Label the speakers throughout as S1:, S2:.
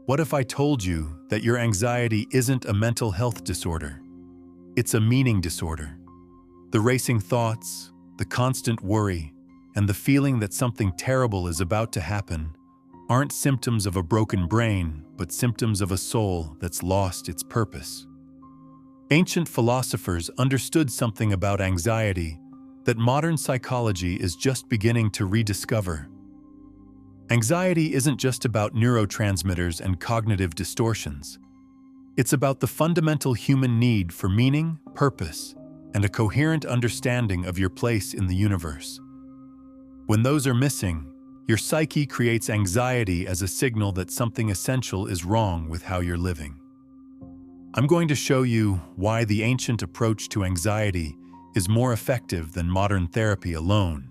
S1: What if I told you that your anxiety isn't a mental health disorder? It's a meaning disorder. The racing thoughts, the constant worry, and the feeling that something terrible is about to happen aren't symptoms of a broken brain, but symptoms of a soul that's lost its purpose. Ancient philosophers understood something about anxiety that modern psychology is just beginning to rediscover. Anxiety isn't just about neurotransmitters and cognitive distortions. It's about the fundamental human need for meaning, purpose, and a coherent understanding of your place in the universe. When those are missing, your psyche creates anxiety as a signal that something essential is wrong with how you're living. I'm going to show you why the ancient approach to anxiety is more effective than modern therapy alone,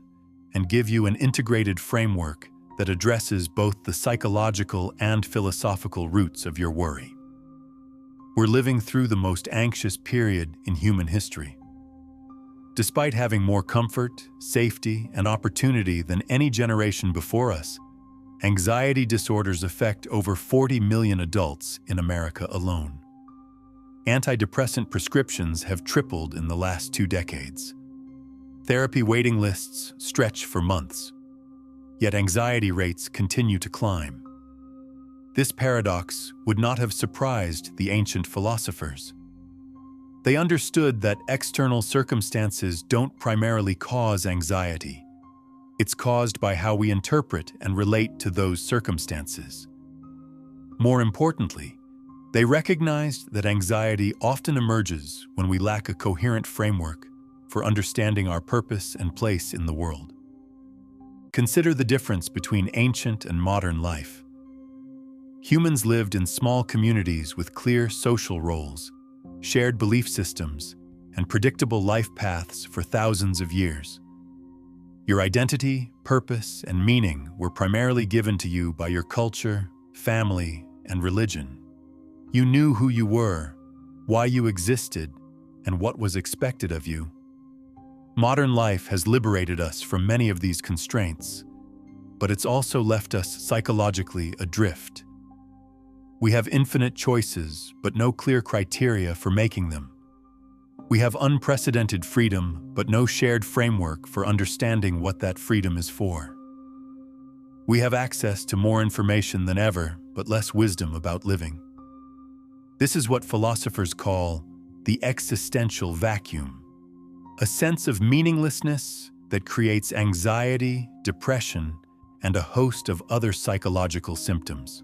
S1: and give you an integrated framework that addresses both the psychological and philosophical roots of your worry. We're living through the most anxious period in human history. Despite having more comfort, safety, and opportunity than any generation before us, anxiety disorders affect over 40 million adults in America alone. Antidepressant prescriptions have tripled in the last 2 decades. Therapy waiting lists stretch for months, yet anxiety rates continue to climb. This paradox would not have surprised the ancient philosophers. They understood that external circumstances don't primarily cause anxiety. It's caused by how we interpret and relate to those circumstances. More importantly, they recognized that anxiety often emerges when we lack a coherent framework for understanding our purpose and place in the world. Consider the difference between ancient and modern life. Humans lived in small communities with clear social roles, shared belief systems, and predictable life paths for thousands of years. Your identity, purpose, and meaning were primarily given to you by your culture, family, and religion. You knew who you were, why you existed, and what was expected of you. Modern life has liberated us from many of these constraints, but it's also left us psychologically adrift. We have infinite choices, but no clear criteria for making them. We have unprecedented freedom, but no shared framework for understanding what that freedom is for. We have access to more information than ever, but less wisdom about living. This is what philosophers call the existential vacuum, a sense of meaninglessness that creates anxiety, depression, and a host of other psychological symptoms.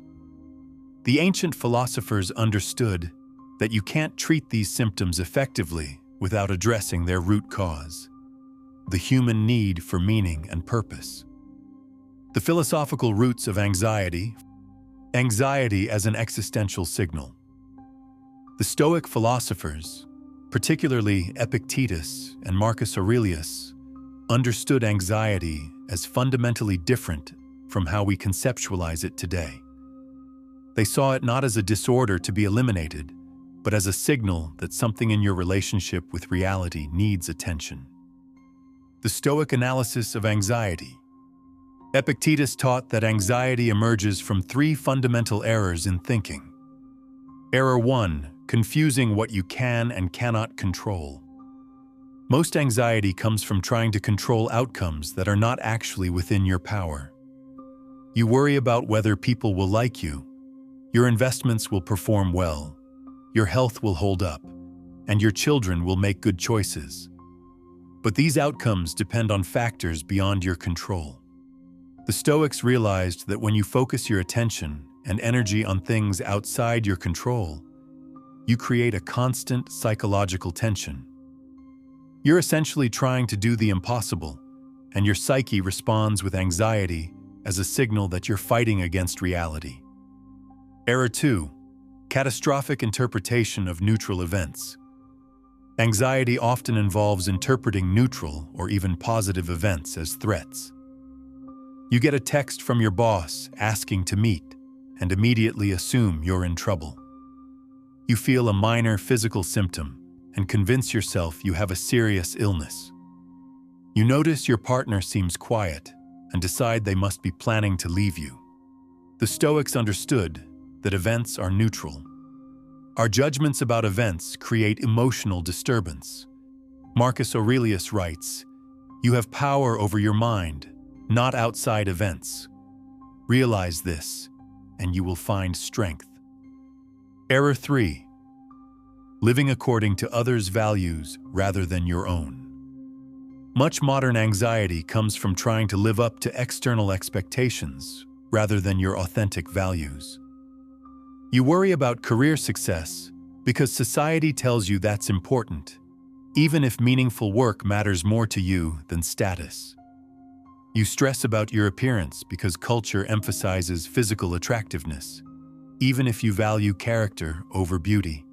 S1: The ancient philosophers understood that you can't treat these symptoms effectively without addressing their root cause, the human need for meaning and purpose. The philosophical roots of anxiety as an existential signal. The Stoic philosophers, particularly Epictetus and Marcus Aurelius, understood anxiety as fundamentally different from how we conceptualize it today. They saw it not as a disorder to be eliminated, but as a signal that something in your relationship with reality needs attention. The Stoic analysis of anxiety. Epictetus taught that anxiety emerges from 3 fundamental errors in thinking. Error 1, confusing what you can and cannot control. Most anxiety comes from trying to control outcomes that are not actually within your power. You worry about whether people will like you, your investments will perform well, your health will hold up, and your children will make good choices. But these outcomes depend on factors beyond your control. The Stoics realized that when you focus your attention and energy on things outside your control, you create a constant psychological tension. You're essentially trying to do the impossible, and your psyche responds with anxiety as a signal that you're fighting against reality. Error 2, catastrophic interpretation of neutral events. Anxiety often involves interpreting neutral or even positive events as threats. You get a text from your boss asking to meet and immediately assume you're in trouble. You feel a minor physical symptom and convince yourself you have a serious illness. You notice your partner seems quiet and decide they must be planning to leave you. The Stoics understood that events are neutral. Our judgments about events create emotional disturbance. Marcus Aurelius writes, "You have power over your mind, not outside events. Realize this, and you will find strength." Error 3. Living according to others' values rather than your own. Much modern anxiety comes from trying to live up to external expectations rather than your authentic values. You worry about career success because society tells you that's important, even if meaningful work matters more to you than status. You stress about your appearance because culture emphasizes physical attractiveness, even if you value character over beauty.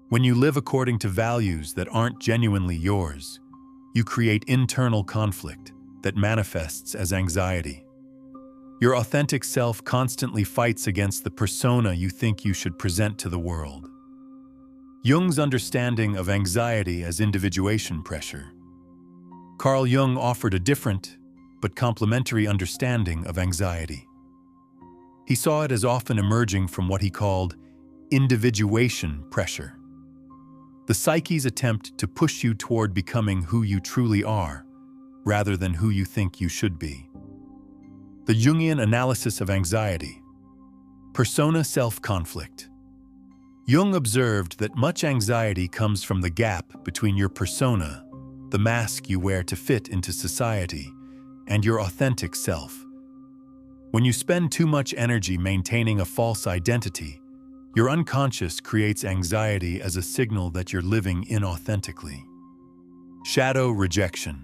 S1: When you live according to values that aren't genuinely yours, you create internal conflict that manifests as anxiety. Your authentic self constantly fights against the persona you think you should present to the world. Jung's understanding of anxiety as individuation pressure. Carl Jung offered a different but complementary understanding of anxiety. He saw it as often emerging from what he called individuation pressure, the psyche's attempt to push you toward becoming who you truly are, rather than who you think you should be. The Jungian analysis of anxiety. Persona-self conflict. Jung observed that much anxiety comes from the gap between your persona, the mask you wear to fit into society, and your authentic self. When you spend too much energy maintaining a false identity, your unconscious creates anxiety as a signal that you're living inauthentically. Shadow rejection.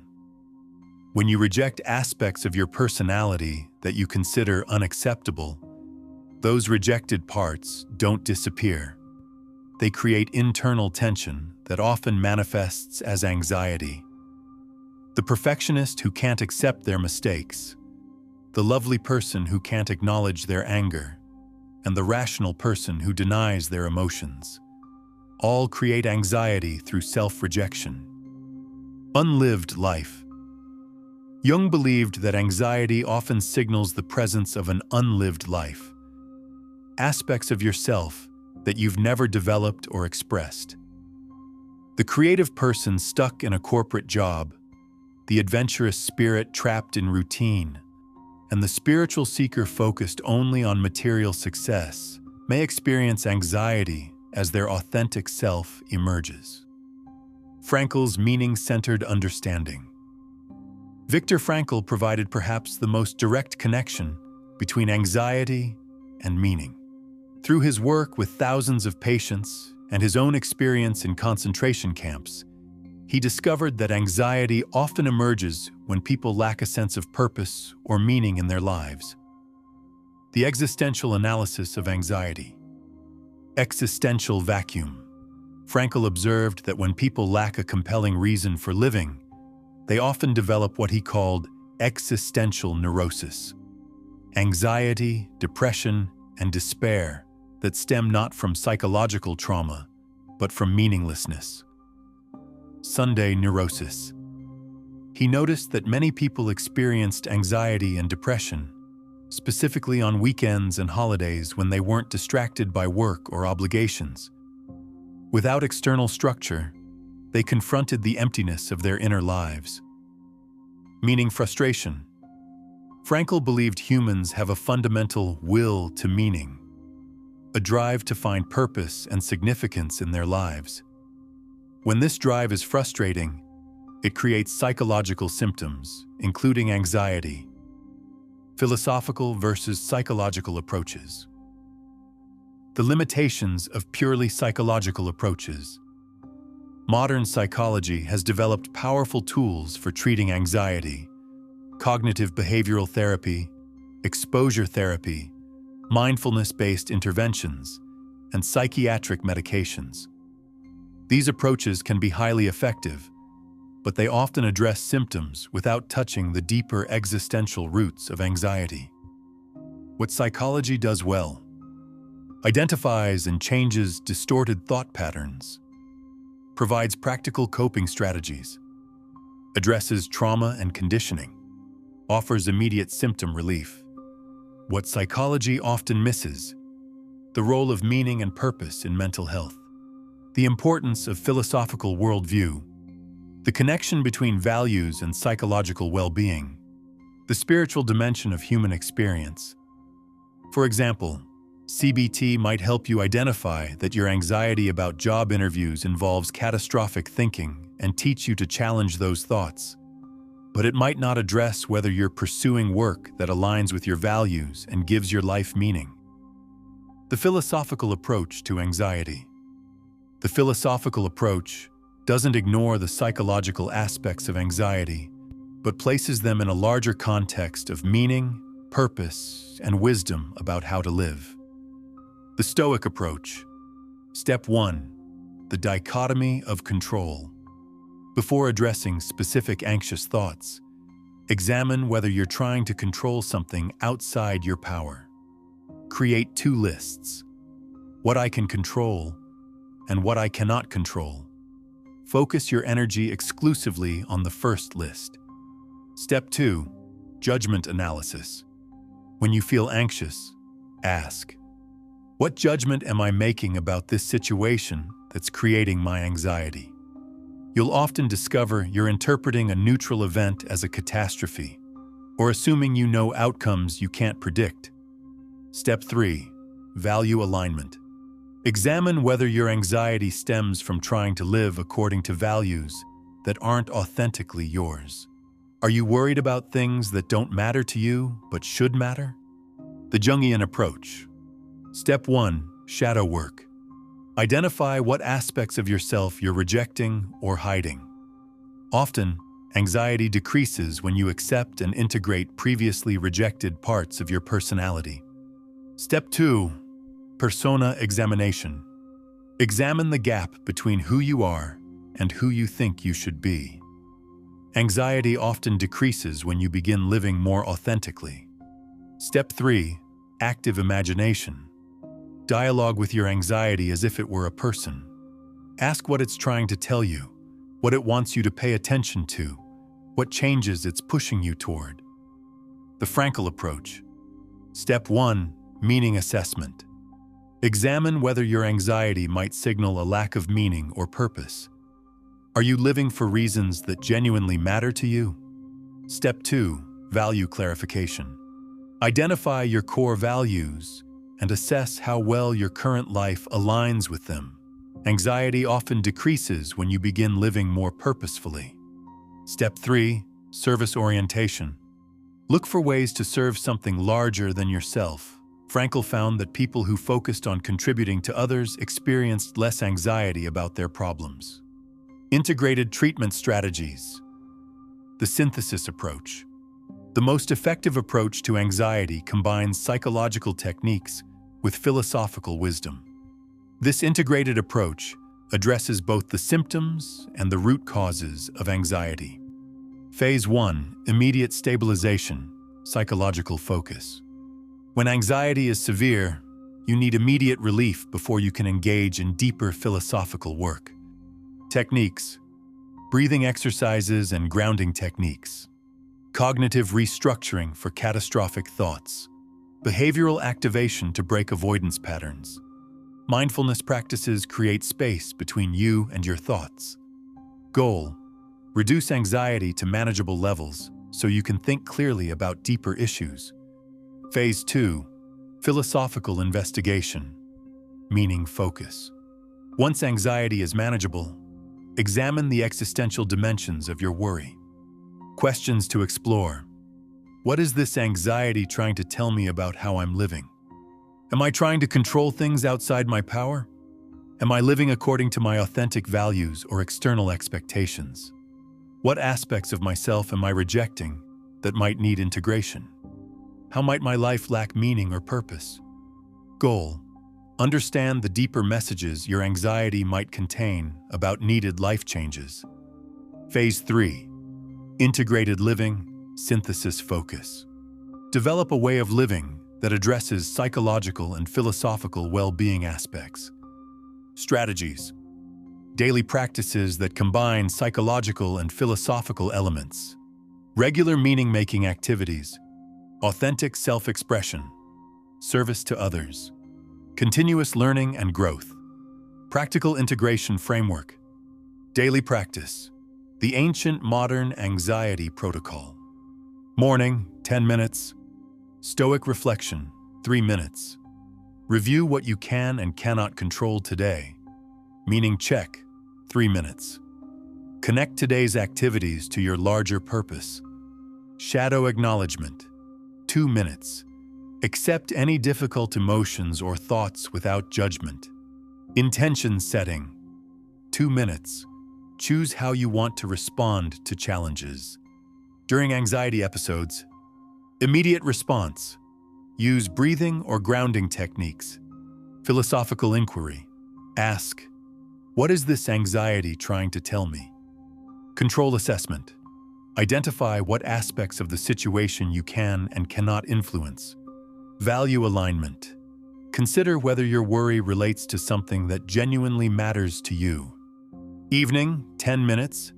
S1: When you reject aspects of your personality that you consider unacceptable, those rejected parts don't disappear. They create internal tension that often manifests as anxiety. The perfectionist who can't accept their mistakes, the lovely person who can't acknowledge their anger, and the rational person who denies their emotions, all create anxiety through self-rejection. Unlived life. Jung believed that anxiety often signals the presence of an unlived life, aspects of yourself that you've never developed or expressed. The creative person stuck in a corporate job, the adventurous spirit trapped in routine, and the spiritual seeker focused only on material success may experience anxiety as their authentic self emerges. Frankl's meaning-centered understanding. Viktor Frankl provided perhaps the most direct connection between anxiety and meaning. Through his work with thousands of patients and his own experience in concentration camps, he discovered that anxiety often emerges when people lack a sense of purpose or meaning in their lives. The existential analysis of anxiety. Existential vacuum. Frankl observed that when people lack a compelling reason for living, they often develop what he called existential neurosis, anxiety, depression, and despair that stem not from psychological trauma, but from meaninglessness. Sunday neurosis. He noticed that many people experienced anxiety and depression, specifically on weekends and holidays when they weren't distracted by work or obligations. Without external structure, they confronted the emptiness of their inner lives. Meaning frustration. Frankl believed humans have a fundamental will to meaning, a drive to find purpose and significance in their lives. When this drive is frustrating, it creates psychological symptoms, including anxiety. Philosophical versus psychological approaches. The limitations of purely psychological approaches. Modern psychology has developed powerful tools for treating anxiety: cognitive behavioral therapy, exposure therapy, mindfulness-based interventions, and psychiatric medications. These approaches can be highly effective, but they often address symptoms without touching the deeper existential roots of anxiety. What psychology does well: identifies and changes distorted thought patterns, provides practical coping strategies, addresses trauma and conditioning, offers immediate symptom relief. What psychology often misses: The role of meaning and purpose in mental health. The importance of philosophical worldview. The connection between values and psychological well-being. The spiritual dimension of human experience. For example, CBT might help you identify that your anxiety about job interviews involves catastrophic thinking and teach you to challenge those thoughts. But it might not address whether you're pursuing work that aligns with your values and gives your life meaning. The philosophical approach to anxiety. The philosophical approach doesn't ignore the psychological aspects of anxiety, but places them in a larger context of meaning, purpose, and wisdom about how to live. The Stoic approach. Step 1. The dichotomy of control. Before addressing specific anxious thoughts, examine whether you're trying to control something outside your power. Create 2 lists: what I can control and what I cannot control. Focus your energy exclusively on the first list. Step 2. Judgment analysis. When you feel anxious, ask, what judgment am I making about this situation that's creating my anxiety? You'll often discover you're interpreting a neutral event as a catastrophe, or assuming you know outcomes you can't predict. Step 3. Value alignment. Examine whether your anxiety stems from trying to live according to values that aren't authentically yours. Are you worried about things that don't matter to you but should matter? The Jungian approach. Step 1. Shadow work. Identify what aspects of yourself you're rejecting or hiding. Often, anxiety decreases when you accept and integrate previously rejected parts of your personality. Step 2. Persona examination. Examine the gap between who you are and who you think you should be. Anxiety often decreases when you begin living more authentically. Step 3. Active imagination. Dialogue with your anxiety as if it were a person. Ask what it's trying to tell you, what it wants you to pay attention to, what changes it's pushing you toward. The Frankl approach. Step 1. Meaning assessment. Examine whether your anxiety might signal a lack of meaning or purpose. Are you living for reasons that genuinely matter to you? Step 2. Value clarification. Identify your core values and assess how well your current life aligns with them. Anxiety often decreases when you begin living more purposefully. Step 3. Service orientation. Look for ways to serve something larger than yourself. Frankl found that people who focused on contributing to others experienced less anxiety about their problems. Integrated treatment strategies. The synthesis approach. The most effective approach to anxiety combines psychological techniques with philosophical wisdom. This integrated approach addresses both the symptoms and the root causes of anxiety. Phase 1. Immediate stabilization, psychological focus. When anxiety is severe, you need immediate relief before you can engage in deeper philosophical work. Techniques: breathing exercises and grounding techniques. Cognitive restructuring for catastrophic thoughts. Behavioral activation to break avoidance patterns. Mindfulness practices create space between you and your thoughts. Goal: reduce anxiety to manageable levels so you can think clearly about deeper issues. Phase 2. Philosophical investigation. Meaning focus. Once anxiety is manageable, examine the existential dimensions of your worry. Questions to explore. What is this anxiety trying to tell me about how I'm living? Am I trying to control things outside my power? Am I living according to my authentic values or external expectations? What aspects of myself am I rejecting that might need integration? How might my life lack meaning or purpose? Goal: understand the deeper messages your anxiety might contain about needed life changes. Phase 3. Integrated living, synthesis focus. Develop a way of living that addresses psychological and philosophical well-being aspects. Strategies: daily practices that combine psychological and philosophical elements. Regular meaning-making activities. Authentic self-expression. Service to others. Continuous learning and growth. Practical integration framework. Daily practice. The ancient modern anxiety protocol. Morning, 10 minutes. Stoic reflection, 3 minutes. Review what you can and cannot control today. Meaning check, 3 minutes. Connect today's activities to your larger purpose. Shadow acknowledgement, 2 minutes. Accept any difficult emotions or thoughts without judgment. Intention setting, 2 minutes. Choose how you want to respond to challenges. During anxiety episodes, immediate response. Use breathing or grounding techniques. Philosophical inquiry. Ask, what is this anxiety trying to tell me? Control assessment. Identify what aspects of the situation you can and cannot influence. Value alignment. Consider whether your worry relates to something that genuinely matters to you. Evening, 10 minutes.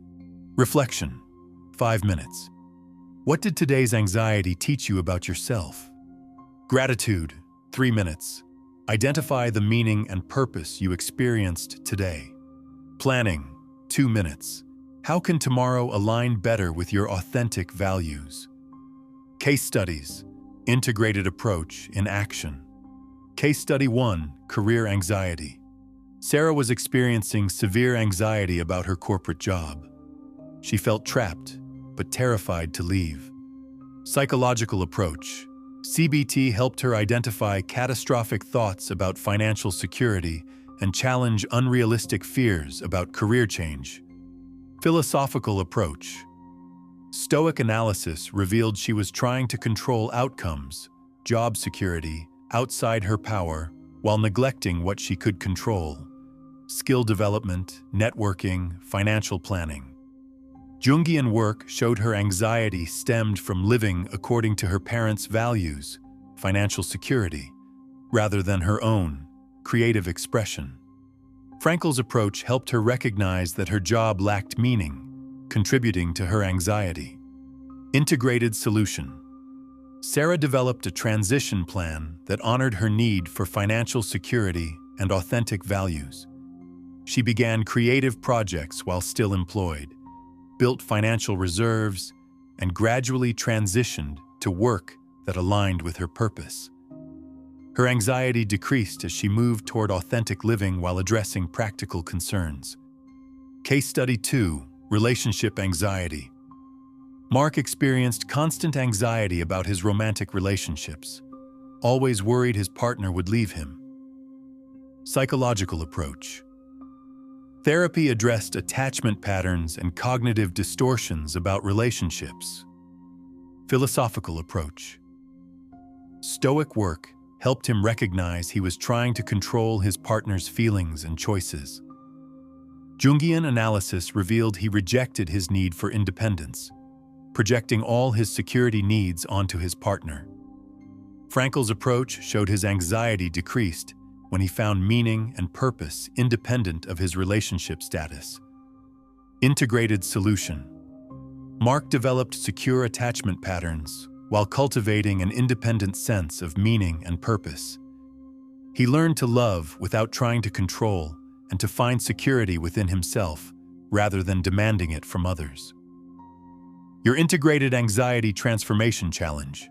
S1: Reflection, 5 minutes. What did today's anxiety teach you about yourself? Gratitude, 3 minutes. Identify the meaning and purpose you experienced today. Planning, 2 minutes. How can tomorrow align better with your authentic values? Case studies, integrated approach in action. Case study 1, career anxiety. Sarah was experiencing severe anxiety about her corporate job. She felt trapped, but terrified to leave. Psychological approach. CBT helped her identify catastrophic thoughts about financial security and challenge unrealistic fears about career change. Philosophical approach. Stoic analysis revealed she was trying to control outcomes, job security, outside her power, while neglecting what she could control. Skill development, networking, financial planning. Jungian work showed her anxiety stemmed from living according to her parents' values, financial security, rather than her own, creative expression. Frankl's approach helped her recognize that her job lacked meaning, contributing to her anxiety. Integrated solution. Sarah developed a transition plan that honored her need for financial security and authentic values. She began creative projects while still employed, built financial reserves, and gradually transitioned to work that aligned with her purpose. Her anxiety decreased as she moved toward authentic living while addressing practical concerns. Case study 2, relationship anxiety. Mark experienced constant anxiety about his romantic relationships, always worried his partner would leave him. Psychological approach. Therapy addressed attachment patterns and cognitive distortions about relationships. Philosophical approach. Stoic work helped him recognize he was trying to control his partner's feelings and choices. Jungian analysis revealed he rejected his need for independence, projecting all his security needs onto his partner. Frankl's approach showed his anxiety decreased when he found meaning and purpose independent of his relationship status. Integrated solution. Mark developed secure attachment patterns while cultivating an independent sense of meaning and purpose. He learned to love without trying to control and to find security within himself rather than demanding it from others. Your Integrated Anxiety Transformation Challenge.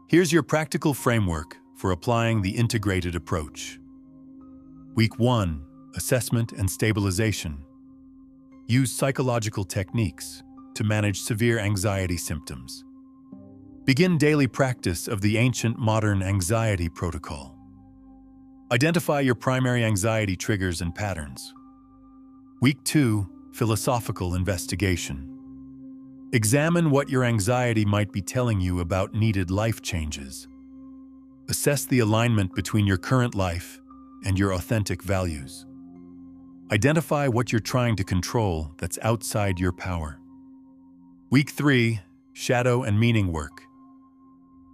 S1: Here's your practical framework for applying the integrated approach. Week 1, assessment and stabilization. Use psychological techniques to manage severe anxiety symptoms. Begin daily practice of the ancient modern anxiety protocol. Identify your primary anxiety triggers and patterns. Week 2, philosophical investigation. Examine what your anxiety might be telling you about needed life changes. Assess the alignment between your current life and your authentic values. Identify what you're trying to control that's outside your power. Week 3, shadow and meaning work.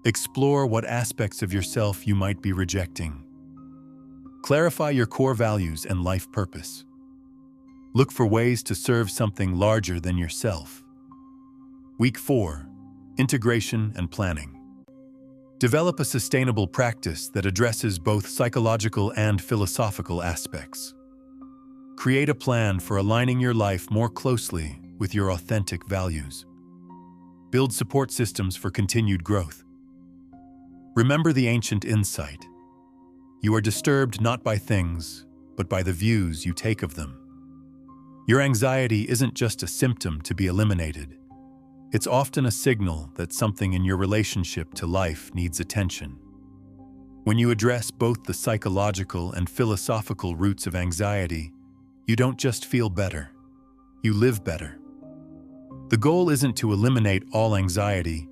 S1: Explore what aspects of yourself you might be rejecting. Clarify your core values and life purpose. Look for ways to serve something larger than yourself. Week 4, integration and planning. Develop a sustainable practice that addresses both psychological and philosophical aspects. Create a plan for aligning your life more closely with your authentic values. Build support systems for continued growth. Remember the ancient insight. You are disturbed not by things, but by the views you take of them. Your anxiety isn't just a symptom to be eliminated. It's often a signal that something in your relationship to life needs attention. When you address both the psychological and philosophical roots of anxiety, you don't just feel better, you live better. The goal isn't to eliminate all anxiety.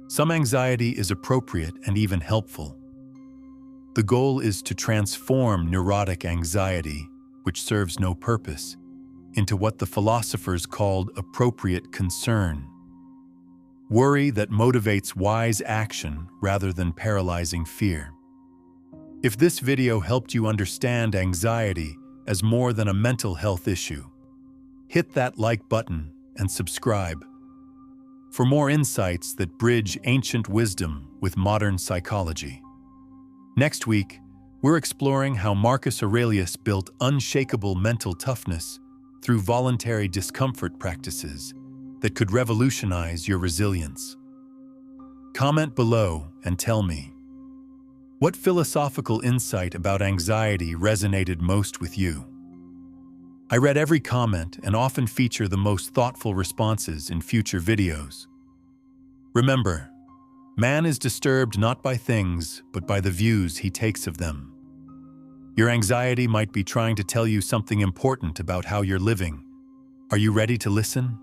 S1: Some anxiety is appropriate and even helpful. The goal is to transform neurotic anxiety, which serves no purpose, into what the philosophers called appropriate concern. Worry that motivates wise action rather than paralyzing fear. If this video helped you understand anxiety as more than a mental health issue, hit that like button and subscribe for more insights that bridge ancient wisdom with modern psychology. Next week, we're exploring how Marcus Aurelius built unshakable mental toughness through voluntary discomfort practices that could revolutionize your resilience. Comment below and tell me, what philosophical insight about anxiety resonated most with you? I read every comment and often feature the most thoughtful responses in future videos. Remember, man is disturbed not by things, but by the views he takes of them. Your anxiety might be trying to tell you something important about how you're living. Are you ready to listen?